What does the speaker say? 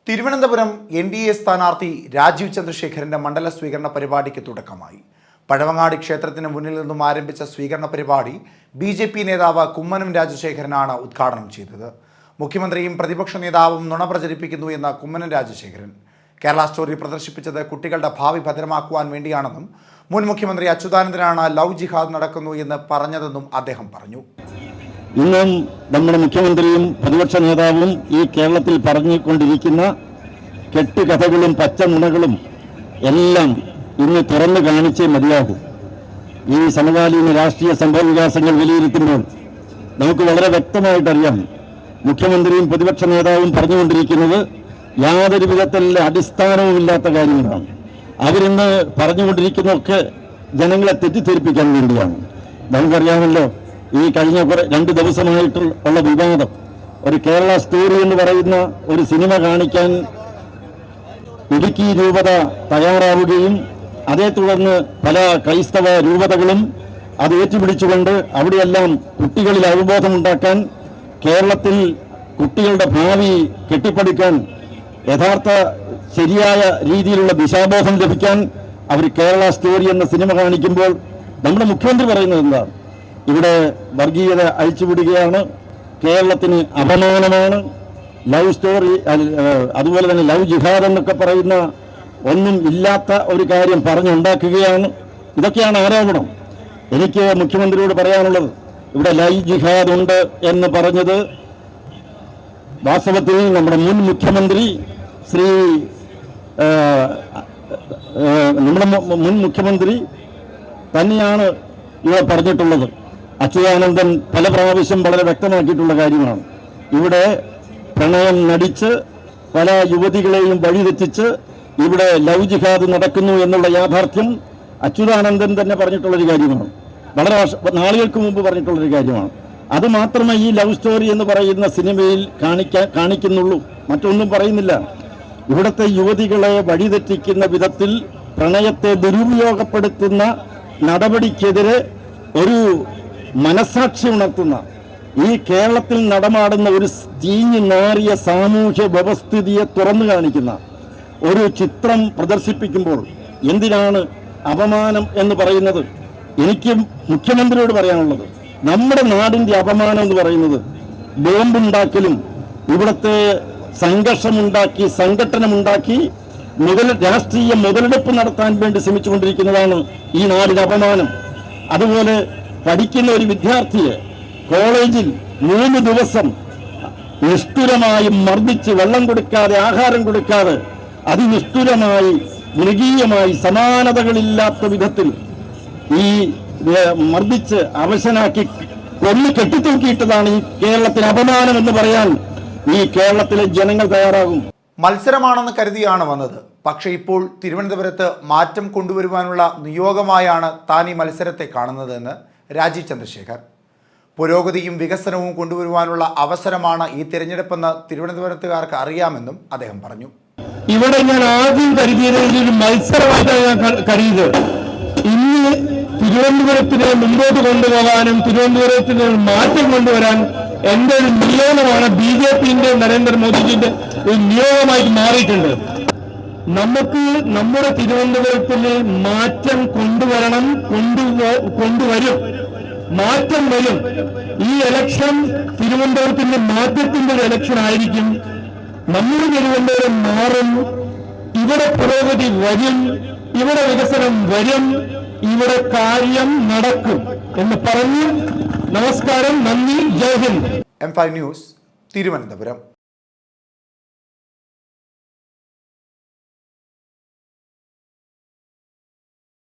Thiruvananthapuram NDA സ്ഥാനാർത്ഥി രാജീവ് ചന്ദ്രശേഖരന്റെ മണ്ഡല സ്വീകരണ പരിപാടിക്ക് തുടക്കമായി. പഴവങ്ങാടി ക്ഷേത്രത്തിന് മുന്നിൽ നിന്നും ആരംഭിച്ച സ്വീകരണ പരിപാടി BJP നേതാവ് കുമ്മനം രാജശേഖരനാണ് ഉദ്ഘാടനം ചെയ്തത്. മുഖ്യമന്ത്രിയും പ്രതിപക്ഷ നേതാവും നുണ പ്രചരിപ്പിക്കുന്നു എന്ന കുമ്മനം രാജശേഖരൻ കേരള സ്റ്റോറി പ്രദർശിപ്പിച്ചത് കുട്ടികളുടെ ഭാവി ഭദ്രമാക്കുവാൻ വേണ്ടിയാണെന്നും മുൻ മുഖ്യമന്ത്രി അച്യുതാനന്ദനാണ് ലവ് ജിഹാദ് നടക്കുന്നു എന്ന് പറഞ്ഞതെന്നും അദ്ദേഹം പറഞ്ഞു. ഇന്നും നമ്മുടെ മുഖ്യമന്ത്രിയും പ്രതിപക്ഷ നേതാവും ഈ കേരളത്തിൽ പറഞ്ഞുകൊണ്ടിരിക്കുന്ന കെട്ടുകഥകളും പച്ച നുണകളും എല്ലാം ഇന്ന് തുറന്നു കാണിച്ചേ മതിയാകും. ഈ സമകാലീന രാഷ്ട്രീയ സംഭവവികാസങ്ങൾ വിലയിരുത്തുമ്പോൾ നമുക്ക് വളരെ വ്യക്തമായിട്ടറിയാം, മുഖ്യമന്ത്രിയും പ്രതിപക്ഷ നേതാവും പറഞ്ഞുകൊണ്ടിരിക്കുന്നത് യാതൊരു വിധത്തിലുള്ള അടിസ്ഥാനവുമില്ലാത്ത കാര്യങ്ങളാണ്. അവരിന്ന് പറഞ്ഞുകൊണ്ടിരിക്കുന്നതൊക്കെ ജനങ്ങളെ തെറ്റിദ്ധരിപ്പിക്കാൻ വേണ്ടിയാണ്. നമുക്കറിയാമല്ലോ, ഈ കഴിഞ്ഞ 2 ദിവസമായിട്ടുള്ള വിവാദം, ഒരു കേരള സ്റ്റോറി എന്ന് പറയുന്ന ഒരു സിനിമ കാണിക്കാൻ ഇടുക്കി രൂപത തയ്യാറാവുകയും അതേ തുടർന്ന് പല ക്രൈസ്തവ രൂപതകളും അത് ഏറ്റുപിടിച്ചുകൊണ്ട് അവിടെയെല്ലാം കുട്ടികളിൽ അവബോധമുണ്ടാക്കാൻ, കേരളത്തിൽ കുട്ടികളുടെ ഭാവി കെട്ടിപ്പടുക്കാൻ, യഥാർത്ഥ ശരിയായ രീതിയിലുള്ള ദിശാബോധം ലഭിക്കാൻ അവർ കേരള സ്റ്റോറി എന്ന സിനിമ കാണിക്കുമ്പോൾ നമ്മുടെ മുഖ്യമന്ത്രി പറയുന്നത് എന്താണ്? ഇവിടെ വർഗീയത അഴിച്ചുവിടുകയാണ്, കേരളത്തിന് അപമാനമാണ്, ലവ് സ്റ്റോറി, അതുപോലെ തന്നെ ലവ് ജിഹാദ് എന്നൊക്കെ പറയുന്ന ഒന്നും ഇല്ലാത്ത ഒരു കാര്യം പറഞ്ഞുണ്ടാക്കുകയാണ്. ഇതൊക്കെയാണ് ആരോപണം. എനിക്ക് മുഖ്യമന്ത്രിയോട് പറയാനുള്ളത്, ഇവിടെ ലവ് ജിഹാദ് ഉണ്ട് എന്ന് പറഞ്ഞത് വാസ്തവത്തിൽ നമ്മുടെ മുൻ മുഖ്യമന്ത്രി തന്നെയാണ് ഇവിടെ പറഞ്ഞിട്ടുള്ളത്. അച്യുതാനന്ദൻ പല പ്രാവശ്യം വളരെ വ്യക്തമാക്കിയിട്ടുള്ള കാര്യമാണ്. ഇവിടെ പ്രണയം നടിച്ച് പല യുവതികളെയും വഴിതെറ്റിച്ച് ഇവിടെ ലവ് ജിഹാദ് നടക്കുന്നു എന്നുള്ള യാഥാർത്ഥ്യം അച്യുതാനന്ദൻ തന്നെ പറഞ്ഞിട്ടുള്ളൊരു കാര്യമാണ്. വളരെ നാളുകൾക്ക് മുമ്പ് പറഞ്ഞിട്ടുള്ളൊരു കാര്യമാണ്. അത് മാത്രമേ ഈ ലവ് സ്റ്റോറി എന്ന് പറയുന്ന സിനിമയിൽ കാണിക്കുന്നുള്ളൂ, മറ്റൊന്നും പറയുന്നില്ല. ഇവിടുത്തെ യുവതികളെ വഴിതെറ്റിക്കുന്ന വിധത്തിൽ പ്രണയത്തെ ദുരുപയോഗപ്പെടുത്തുന്ന നടപടിക്കെതിരെ ഒരു മനസാക്ഷി ഉണർത്തുന്ന, ഈ കേരളത്തിൽ നടമാടുന്ന ഒരു ചീഞ്ഞു നാറിയ സാമൂഹ്യ വ്യവസ്ഥിതിയെ തുറന്നു കാണിക്കുന്ന ഒരു ചിത്രം പ്രദർശിപ്പിക്കുമ്പോൾ എന്തിനാണ് അപമാനം എന്ന് പറയുന്നത്? എനിക്ക് മുഖ്യമന്ത്രിയോട് പറയാനുള്ളത്, നമ്മുടെ നാടിന്റെ അപമാനം എന്ന് പറയുന്നത് ബോംബുണ്ടാക്കലും ഇവിടുത്തെ സംഘർഷമുണ്ടാക്കി സംഘട്ടനമുണ്ടാക്കി രാഷ്ട്രീയ മുതലെടുപ്പ് നടത്താൻ വേണ്ടി ശ്രമിച്ചുകൊണ്ടിരിക്കുന്നതാണ് ഈ നാടിന്റെ അപമാനം. അതുപോലെ പഠിക്കുന്ന ഒരു വിദ്യാർത്ഥിയെ കോളേജിൽ 3 ദിവസം നിഷ്ഠുരമായി മർദ്ദിച്ച് വെള്ളം കൊടുക്കാതെ, ആഹാരം കൊടുക്കാതെ, അതിനിഷ്ഠുരമായി മൃഗീയമായി സമാനതകളില്ലാത്ത വിധത്തിൽ ഈ മർദ്ദിച്ച് അവശനാക്കി കൊല്ലി കെട്ടിത്തൂക്കിയിട്ടതാണ് ഈ കേരളത്തിന് അപമാനം എന്ന് പറയാൻ ഈ കേരളത്തിലെ ജനങ്ങൾ തയ്യാറാകും. മത്സരമാണെന്ന് കരുതിയാണ് വന്നത്. പക്ഷേ ഇപ്പോൾ തിരുവനന്തപുരത്ത് മാറ്റം കൊണ്ടുവരുവാനുള്ള നിയോഗമായാണ് താൻ ഈ മത്സരത്തെ കാണുന്നതെന്ന് രാജീവ് ചന്ദ്രശേഖർ. പുരോഗതിയും വികസനവും കൊണ്ടുവരുവാനുള്ള അവസരമാണ് ഈ തിരഞ്ഞെടുപ്പെന്ന് തിരുവനന്തപുരത്തുകാർക്ക് അറിയാമെന്നും അദ്ദേഹം പറഞ്ഞു. ഇവിടെ ഞാൻ ആദ്യം കരുതിയത് ഒരു മത്സരമായിട്ടാണ് ഞാൻ കരുതിയത്. ഇന്ന് തിരുവനന്തപുരത്തിനെ മുമ്പോട്ട് കൊണ്ടുപോകാനും തിരുവനന്തപുരത്തിന് മാറ്റം കൊണ്ടുവരാൻ എന്റെ ഒരു നിയോഗമാണ് BJPന്റെ നരേന്ദ്രമോദിജിന്റെ ഒരു നിയോഗമായി മാറിയിട്ടുണ്ട്. നമുക്ക് നമ്മുടെ തിരുവനന്തപുരത്തിന് മാറ്റം കൊണ്ടുവരണം, കൊണ്ടുവരും, മാറ്റം വരും. ഈ ഇലക്ഷൻ തിരുവനന്തപുരത്തിന്റെ മാറ്റത്തിന്റെ ഒരു ഇലക്ഷൻ ആയിരിക്കും. നമ്മുടെ തിരുവനന്തപുരം മാറും, ഇവിടെ പുരോഗതി വരും, ഇവിടെ വികസനം വരും, ഇവിടെ കാര്യം നടക്കും എന്ന് പറഞ്ഞു. നമസ്കാരം, നന്ദി, ജയ് ഹിന്ദ്. M5 news, Thiruvananthapuram.